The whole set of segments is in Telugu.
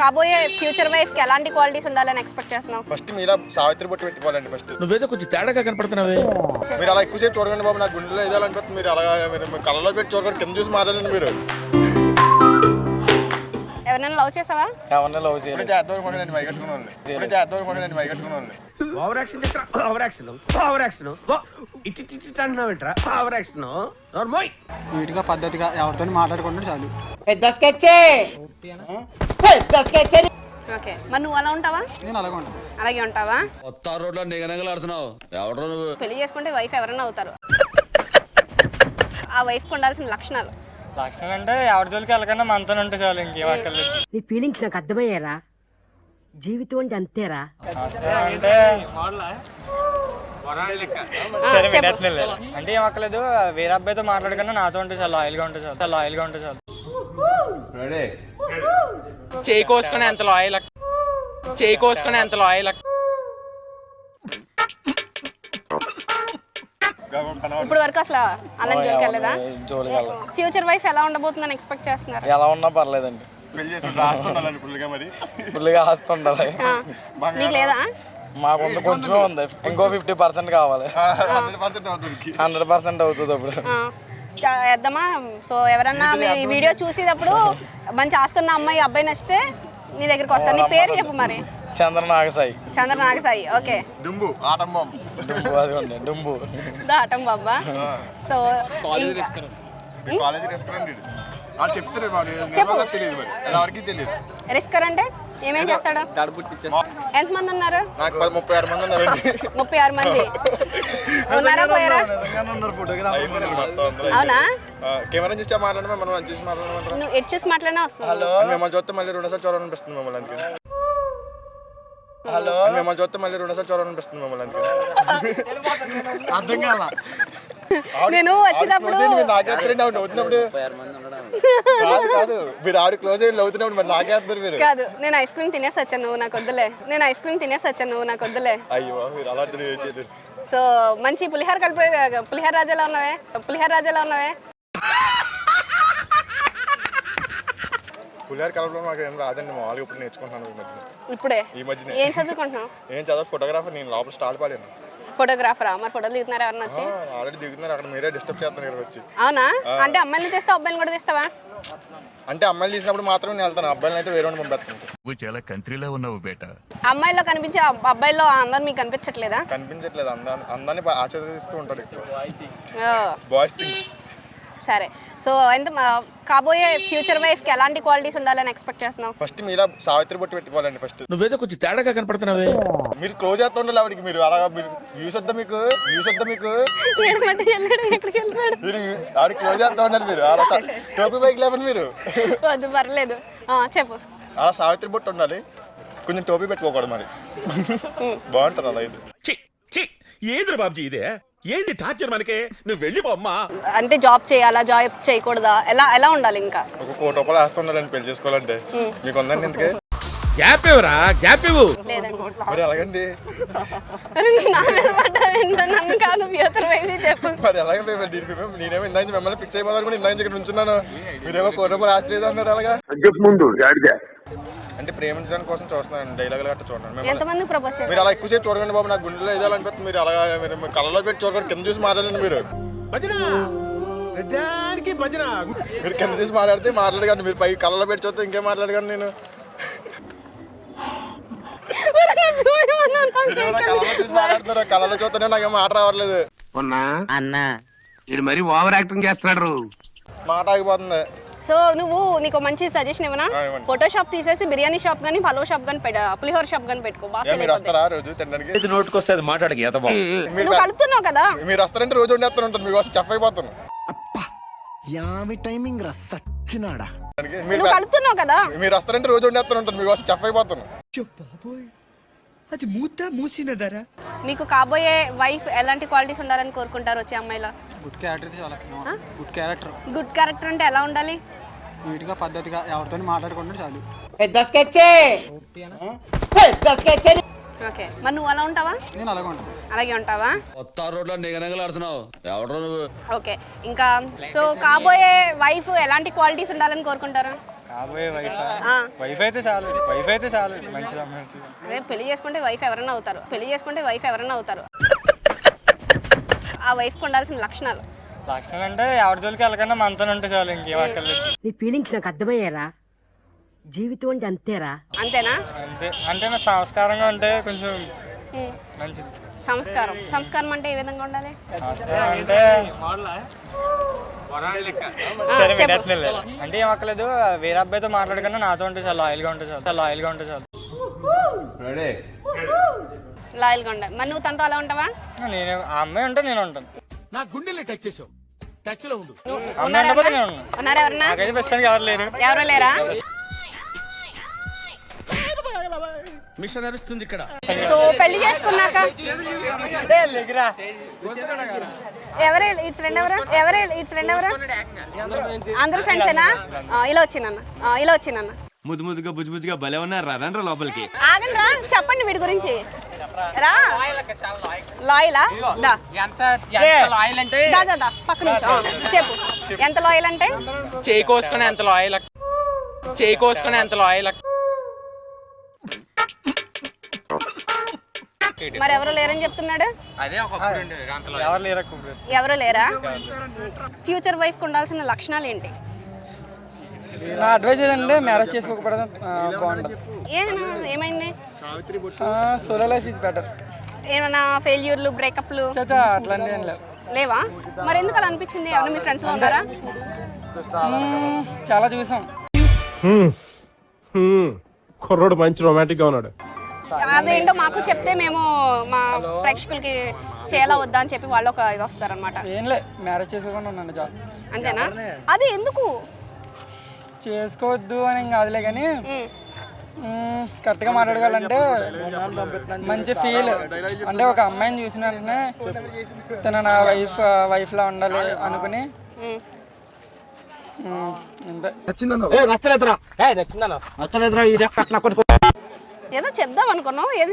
కాబోయే ఫ్యూచర్ వైఫ్ కి ఎలాంటి క్వాలిటీస్ ఉండాలని ఎక్స్పెక్ట్ చేస్తున్నావు? ఫస్ట్ మీలా సావిత్రి బొట్టు పెట్టుకోవాలండి. ఫస్ట్ నువ్వేదో కొంచెం తేడాగా కనపడుతున్నావే. మీరు అలా ఎక్కువసేపు చూడకండి బాబు, నాకు గుండెలో ఏదో అనిపిస్తుంది. మీరు అలాగా మీరు కళ్ళలో పెట్టి చూడకండి, కింద చూసి మాట్లాడండి. మీరు ఎవరైనా లవ్ చేసావా? ఎవరిని లవ్ చేయాలి చేద్దాం అనుకోండి మై కట్టుకుని వాళ్ళు, ఇప్పుడు చేద్దాం అనుకోండి మై కట్టుకుని వాళ్ళు. Over action over action over action ఇటు అంటున్నావేంట్రా ఓవర్ యాక్షన్ నోర్మోయ్. నీట్గా పద్ధతిగా ఎవరితో మాట్లాడుకుంటే చాలు. ఓకే, మరి నువ్వు అలా ఉంటావా? నేను అలాగే ఉంటాను. అలాగే ఉంటావా? కొత్త రోడ్లో నిగనగలాడుతున్నావు. ఎవడో నువ్వు. పెళ్లి చేసుకుంటే వైఫ్ ఎవరైనా అవుతారు. ఆ వైఫ్కి ఉండాల్సిన లక్షణాలు అంటే ఎవరి జోలికి వెళ్ళకుండా మనతో ఉంటే చాలు, ఇంకేం అక్కర్లేదు. నీ ఫీలింగ్స్ నాకు అర్థమయ్యారా? జీవితం అంటే అంతేరా. అంటే సరే అంటే ఏం అక్కర్లేదు, వేరే అబ్బాయితో మాట్లాడకుండా నాతో ఉంటే చాలు, లాయల్గా ఉంటే చాలు, లాయల్గా ఉంటే చాలు. చేయి కోసుకుని ఎంత లాయల్, చేయి కోసుకుని ఎంత లాయల్. ఇప్పుడు వరకు అసలు అలా జోలికి వెళ్ళదా? జోలికి వెళ్ళదు. ఫ్యూచర్ వైఫ్ ఎలా ఉండబోతుందని ఎక్స్పెక్ట్ చేస్తున్నారు? ఎలా ఉన్నా పర్లేదండి, పెళ్లి చేసుకుంటే ఆస్తుండాలండి ఫుల్గా. మరి ఫుల్గా ఆస్తుండాలి. మీకు లేదా? మాకు కొంచెమే ఉంది, ఇంకో 50% కావాలి. 100% అవుతుంది. 100% అవుతుంది అప్పుడు. వేద్దామా? సో ఎవరన్నా మీ వీడియో చూసేటప్పుడు మంచి ఆస్తున్న అమ్మాయి అబ్బాయి నచ్చితే నీ దగ్గరికి వస్తాను. నీ పేరు చెప్పు మరి. చంద్ర నాగసాయి. చంద్ర నాగసాయి. ఓకే. డుంబు ఆటం బాంబు. డుంబు అది ఉంది, డుంబు దాటం బాబా. సో కాలేజీ రెస్టారెంట్ వాళ్ళు చెప్తారు, తెలియదు మరి ఎవరికి తెలియదు. రిస్కర్ అంటే ఏమేం చేస్తాడు? ఎంతమంది ఉన్నారు? నాకు 36 మంది ఉన్నారండి. 36 మంది ఉన్నారా? పోయారా? అవునా? కెమెరా చూసి మాట్లాడమా, మనం చూసి మాట్లాడమంటారు. నువ్వు ఎటు చూసి మాట్లాడినా వస్తుంది. మిమ్మల్ని చూస్తే మళ్ళీ 2 సార్లు చూడాలనిపిస్తుంది మమ్మల్ని, అందుకే. హలో, మిమ్మల్ని చూస్తే మళ్ళీ 2 సార్లు చూడాలనిపిస్తుంది మమ్మల్ని, అందుకే. అర్థం కాదా? నేను వచ్చినప్పుడు కాదు మీరు ఆవిడ క్లోజ్ అయ్యి అవుతున్నప్పుడు మరి నాకేస్తారు మీరు. కాదు, నేను ఐస్ క్రీమ్ తినేసి వచ్చాను, నువ్వు నాకు వద్దులే. నేను ఐస్ క్రీమ్ తినేసి వచ్చాను, నువ్వు నాకు వద్దులే. అయ్యో మీరు అలాంటి. సో మంచి పులిహార కలిపి పులిహార రాజాలా ఉన్నావే, పులిహార రాజాలా ఉన్నావే. పులిహార కలపడం మాకు ఏం రాదండి, మామూలుగా ఇప్పుడు నేర్చుకుంటున్నాను ఈ మధ్యన. ఇప్పుడే ఈ మధ్యన ఏం చదువుకుంటున్నావు? ఏం చదవ ఫోటోగ్రాఫర్. నేను లోపల స్టాల్ పాడాను. ఫోటోగ్రాఫరా? మరి ఫోటోలు దిగుతున్నారా ఎవరన్నా వచ్చి? ఆల్రెడీ దిగుతున్నారు, అక్కడ మీరే డిస్టర్బ్ చేస్తున్నారు ఇక్కడ వచ్చి. అవునా? అంటే అమ్మాయిని తీస్తావు, అబ్బాయిని కూడా తీస్తావా? అంటే అమ్మాయిలు తీసినప్పుడు మాత్రం నేను వెళ్తాను, అబ్బాయిని అయితే వేరే పంపిస్తాను. నువ్వు చాలా కంట్రీలో ఉన్నావు బేట. అమ్మాయిలో కనిపించే అబ్బాయిలో అందరు మీకు కనిపించట్లేదా? కనిపించట్లేదు, అందాన్ని ఆశీర్వదిస్తూ ఉంటారు ఎక్కువ ఓ, బాయ్స్ థింగ్స్. సరే. సో ఎంత కాబోయే ఫ్యూచర్ వైఫ్ కి ఎలాంటి క్వాలిటీస్ ఉండాలని ఎక్స్పెక్ట్ చేస్తున్నావు? ఫస్ట్ మీలా సావిత్రి బొట్టు పెట్టుకోవాలండి. ఫస్ట్ నువ్వేదో కొంచెం తేడాగా కనపడుతున్నావే. మీరు క్లోజ్ చేస్తూ ఉండాలి ఆవిడకి. మీరు అలాగా మీరు వ్యూస్ వద్దా మీకు, వ్యూస్ వద్దా మీకు. మీరు ఆవిడ క్లోజ్ చేస్తూ ఉండాలి. మీరు అలా టోపీ బైక్ లేపండి మీరు. వద్దు, పర్లేదు, చెప్పు. అలా సావిత్రి బొట్టు ఉండాలి, కొంచెం టోపీ పెట్టుకోకూడదు మరి. బాగుంటుంది అలా. ఇది ఏంద్ర బాబ్జీ ఇదే? ఏంది టార్చర్ మనకే? నువ్వు వెళ్ళిపోమ్మా. అంటే జాబ్ చేయాలా, జాబ్ చేయకూడదా, ఎలా ఉండాలి? ఇంకా ఒక 1 కోటి రూపాయలు వేస్తుండాలండి పెళ్లి చేసుకోవాలంటే. మీకు ఉందండి ఇంతకే? గ్యాప్ ఇవ్వరా, గ్యాప్ ఇవ్వు. లేదండి. మరి ఎలాగండి? నన్ను కాదు, ఫ్యూచర్ వైఫ్ చెప్పు. మరి ఎలాగ నేనేమో ఇందా మిమ్మల్ని ఫిక్స్ అయిపోవాలి కూడా ఇందా ఇక్కడ ఉంచున్నాను. మీరేమో 1 కోటి రూపాయలు ఆస్తి లేదు అన్నారు. అలాగా అంటే ప్రేమించడానికి కోసం చూస్తున్నాను, డైలాగ్ గట్రా చూడండి. ఎంతమంది ప్రపోజ్ చేశారు? మీరు అలా ఎక్కువసేపు చూడకండి బాబు, నాకు గుండెలో ఏదో అనిపిస్తుంది. మీరు అలాగా మీరు కళ్ళలో పెట్టి చూడకండి, కింద చూసి మాట్లాడండి. మీరు మీరు కింద చూసి మాట్లాడకండి. మీరు పై కళ్ళలో పెట్టి చూస్తే ఇంకేం మాట్లాడకండి. నేను కళ్ళలో చూసి మాట్లాడుతున్నారు, కళ్ళలో చూస్తేనే నాకేం మాట రావట్లేదు. అన్నా ఇది మరి ఓవర్ యాక్టింగ్ చేస్తున్నాడు, మాట ఆగిపోతుంది. సో నీకు మంచి సజెషన్ ఇవ్వనా? ఫోటో షాప్ తీసేసి బిర్యానీ షాప్ గానీ, పలో షాప్ గానీ, పులిహోర షాప్ గానీ పెట్టుకో. మీరు వస్తారా రోజు తినడానికి? నోటుకొస్తే అది మాట్లాడకి నువ్వు కలుపుతున్నావు కదా. మీరు వస్తారంటే రోజు వండేస్తాను ఉంటాను, మీకోసం చెఫ్ అయిపోతాను. నువ్వు కలుపుతున్నావు కదా. మీరు వస్తారంటే రోజు వండేస్తాను ఉంటాను, మీకోసం చెఫ్ అయిపోతాను. అది మూసినదరా. మీకు కాబోయే వైఫ్ ఎలాంటి క్వాలిటీస్ ఉండాలని కోరుకుంటారు వచ్చే అమ్మాయిలో? గుడ్ క్యారెక్టర్ చాలా గుడ్ క్యారెక్టర్. గుడ్ క్యారెక్టర్ అంటే ఎలా ఉండాలి? నీట్గా పద్ధతిగా ఎవరితో మాట్లాడుకుంటే చాలు. ఓకే, మరి నువ్వు అలా ఉంటావా? నేను అలాగే ఉంటాను. అలాగే ఉంటావా? కొత్త రోడ్లో నిగనగలాడుతున్నావు. ఎవడో నువ్వు. ఓకే, ఇంకా సో కాబోయే వైఫ్ ఎలాంటి క్వాలిటీస్ ఉండాలని కోరుకుంటారు? కాబోయే వైఫ్ ఆ. వైఫ్ అయితే చాలు వైఫ్ అయితే చాలు మంచిది అమ్మాయి. అదే పెళ్లి చేసుకుంటే వైఫ్ ఎవరన్నా అవుతారు, పెళ్లి చేసుకుంటే వైఫ్ ఎవరన్నా అవుతారు. ఆ వైఫ్కి ఉండాల్సిన లక్షణాలు. లక్షణాలు అంటే ఎవరి జోలికి వెళ్ళకుండా మనతో ఉంటే చాలు, ఇంకేం అక్కర్లేదు. నీ ఫీలింగ్స్ నాకు అర్థమయ్యారా? జీవితం అంటే అంతేరా. అంతేనా? అంతే అంటే నా సంస్కారంగా ఉంటే కొంచెం ఉమ్. మంచిది. సంస్కారం. సంస్కారం అంటే ఏ విధంగా ఉండాలి? సంస్కారం అంటే సరే వినట్లేదు. అంటే ఏం అక్కర్లేదు, వేరే అబ్బాయితో మాట్లాడకుండా నాతో ఉంటే చాలు, లాయల్గా ఉంటే చాలు, లాయల్గా ఉంటే చాలు. లాయల్గా ఉండాలి. మరి నువ్వు తనతో అలా ఉంటావా? నేను ఆ అమ్మాయి ఉంటే నేను ఉంటాను. నా గుండెల్ని టచ్ చేసావు. టచ్ లో ఉండు. అమ్మాయి ఉండకపోతే నేను ఉన్నాను. ఉన్నారా ఎవరన్నా? నాకైతే ప్రస్తుతానికి ఎవరు లేరు. ఎవరో లేరా? మిషన్ నడుస్తుంది ఇక్కడ. సో పెళ్లి చేసుకున్నాక లేకురా. ఎవరే ఈ ఫ్రెండ్ ఎవరా? ఎవరే ఈ ఫ్రెండ్ ఎవరా? అందరూ ఫ్రెండ్సేనా? ఇలా వచ్చిందన్న. ముద్దు ముద్దుగా బుజ్జు బుజ్జుగా భలే ఉన్నారు. రండ్రా లోపలికి. ఆగండి రా, చెప్పండి వీడి గురించి. రా. లాయలా? దా ఎంత లాయల్ అంటే దా పక్క నుంచి చెప్పు. ఎంత లాయల్ అంటే? చేయి కోసుకుని ఎంత లాయల్, చేయి కోసుకుని ఎంత లాయల్. మరి ఎవరు లేరని చెప్తున్నాడు. అదే ఒకప్పుడు ఉండేది, అంత లాయల్. ఎవరు లేరు అక్క ప్రస్తుతం. ఎవరు లేరా? ఫ్యూచర్ వైఫ్ కు ఉండాల్సిన లక్షణాలు ఏంటి? నా అడ్వైజ్ ఏంటంటే మ్యారేజ్ చేసుకోకపోవడం బాగుంటుంది. ఏమైంది? Solo life is better. ఏమన్నా ఫెయిల్యూర్లు, బ్రేకప్లు చాచా అట్లాంటివి ఏం లేవు. లేవా? మరి ఎందుకు అలా అనిపించింది? ఎవరైనా మీ ఫ్రెండ్స్ లో ఉన్నారా? చాలా చూసాం. కుర్రోడు మంచి రొమాంటిక్ గా ఉన్నాడు. అదేంటో మాకు చెప్తే మేము మా ప్రేక్షకులకి చేయాలా వద్దా అని చెప్పి వాళ్ళు ఒక ఇది వస్తారనమాట. ఏం లే, మ్యారేజ్ చేసుకోకుండా ఉన్నాను చాలు. అంతేనా? అది ఎందుకు చేసుకోవద్దు అని కాదులే కానీ ఉమ్. కరెక్ట్గా మాట్లాడగలంటే మంచి ఫీల్. అంటే ఒక అమ్మాయిని చూసిన వెంటనే తన నా వైఫ్లా ఉండాలి అనుకుని ఉమ్. అంతే. ఏదో చెప్దాం అనుకున్నావు, ఏది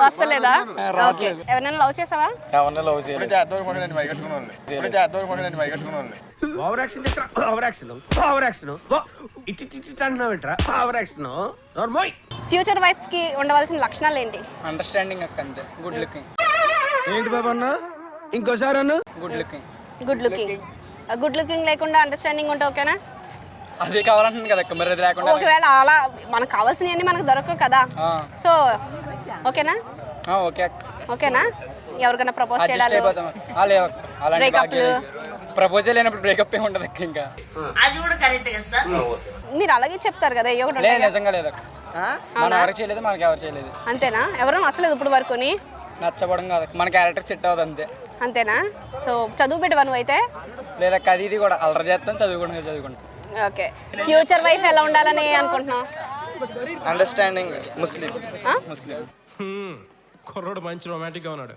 వస్తలేదా? ఓకే. ఎవరైనా లవ్ చేసావా? Over action over action over action ఇట్టి అంటున్నావేంట్రా? Over action. ఫ్యూచర్ వైఫ్ కి ఉండవలసిన లక్షణాలు ఏంటి? అండర్స్టాండింగ్ అక్క, అంతే. Good looking. ఏంటి బాబా అన్న? ఇంకోసారి అన్న. Good looking. గుడ్ లుకింగ్ లేకుండా అండర్స్టాండింగ్ ఉంటే ఓకేనా? అదే కావాలంటుంది కదా అక్క, మరి అది లేకుండా. ఒకవేళ అలా మనకు కావాల్సినవన్నీ మనకు దొరకవు కదా, సో ఓకేనా? ఓకే అక్క. ఓకేనా? ఎవరికైనా ప్రపోజ్ అడ్జస్ట్ అయిపోతాం. లేవు అక్క, అలాంటి బ్రేకప్లు. ప్రపోజల్ అయినప్పుడు బ్రేకప్ ఏమి ఉండదు అక్క. ఇంకా మీరు అలాగే చెప్తారు కదా, ఏ ఒకటి లేదు, ఉంటాయి. నిజంగా లేదు అక్క. మనం ఎవరు చేయలేదు, మనకి ఎవరు చేయలేదు. అంతేనా? ఎవరో నచ్చలేదు ఇప్పుడు వరకుని? నచ్చబడం కాదు, మన క్యారెక్టర్ సెట్ అవుతుంది అంతే. అంతేనా? సో చదువు పెట్టవా నువ్వు అయితే? లేదక్క, అది ఇది కూడా అల్లరి చేస్తాను, చదువుకుంటాం. ఓకే. ఫ్యూచర్ వైఫ్ ఎలా ఉండాలని అనుకుంటున్నావు? అండర్స్టాండింగ్ ముస్లిం. కుర్రోడు మంచి రొమాంటిక్ గా ఉన్నాడు.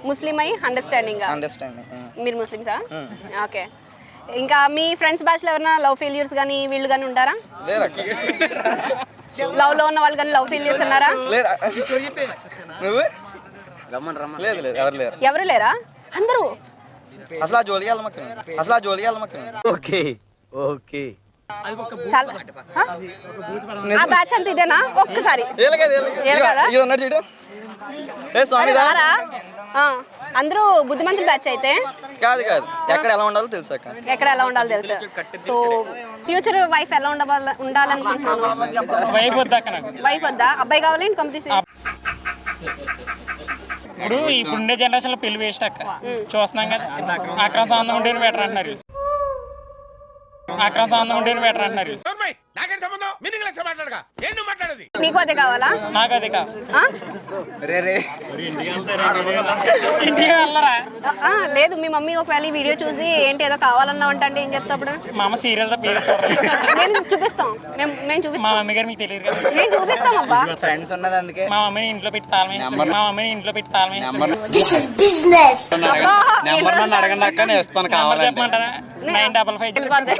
ముస్లిం అయి అండర్స్టాండింగ్. అండర్స్టాండింగ్. మీరు ముస్లిమ్సా? ఓకే. ఇంకా మీ ఫ్రెండ్స్ బ్యాచ్ లో ఎవరైనా లవ్ ఫెయిల్యూర్స్ కానీ వీళ్ళు కానీ ఉంటారా? లేరక్క. లవ్ లో ఉన్న వాళ్ళు కానీ లవ్ ఫెయిల్యూర్స్ ఉన్నారా? లేరా? నువ్వు? లేదు లేదు, ఎవరు లేరు. ఎవరు లేరా? అందరూ అసలు ఆ జోలికి వెళ్ళమక్క. Okay okay. చాలా ఆ బ్యాచ్ అంతా ఇదేనా? ఒక్కసారి ఉన్నాడు చూడు. ఏ స్వామి రారా? అందరూ బుద్ధిమంతులు బ్యాచ్ అయితే కాదు ఎక్కడ ఎలా ఉండాలో తెలుసు అక్క. ఎక్కడ ఎలా ఉండాలో తెలుసు. సో ఫ్యూచర్ వైఫ్ ఎలా ఉండాలనుకుంటున్నాను? వైఫ్ వద్దా? అబ్బాయి కావాలి? ఇన్కమ్ తీసి ఇప్పుడుండే జనరేషన్ లో పెళ్లి వేస్ట్ అక్క. చూస్తున్నాం కదా, అక్రమ సంబంధం ఉండేది బెటర్ అంటున్నారు. నీకు అదే కావాలా? నాకు అదే కావాలి. ఇంటికి వెళ్ళరా? లేదు, మీ మమ్మీ ఒకవేళ ఈ వీడియో చూసి ఏంటి ఏదో కావాలన్నావు అంటే ఏం చెప్తా? అప్పుడు మా అమ్మ సీరియల్ పేరు చూడాలి. మేము చూపిస్తాం. మేము చూపిస్తాం. మా మమ్మీ గారు మీకు తెలియదు కదా. నేను చూపిస్తాం అబ్బా. ఫ్రెండ్స్ ఉన్నది అందుకే. మా మమ్మీని ఇంట్లో పెట్టి తాళమే. అడగండి అక్క, నేను ఇస్తాను కావాలంటే. చెప్పమంటారా? 955. వెళ్ళిపోద్ది.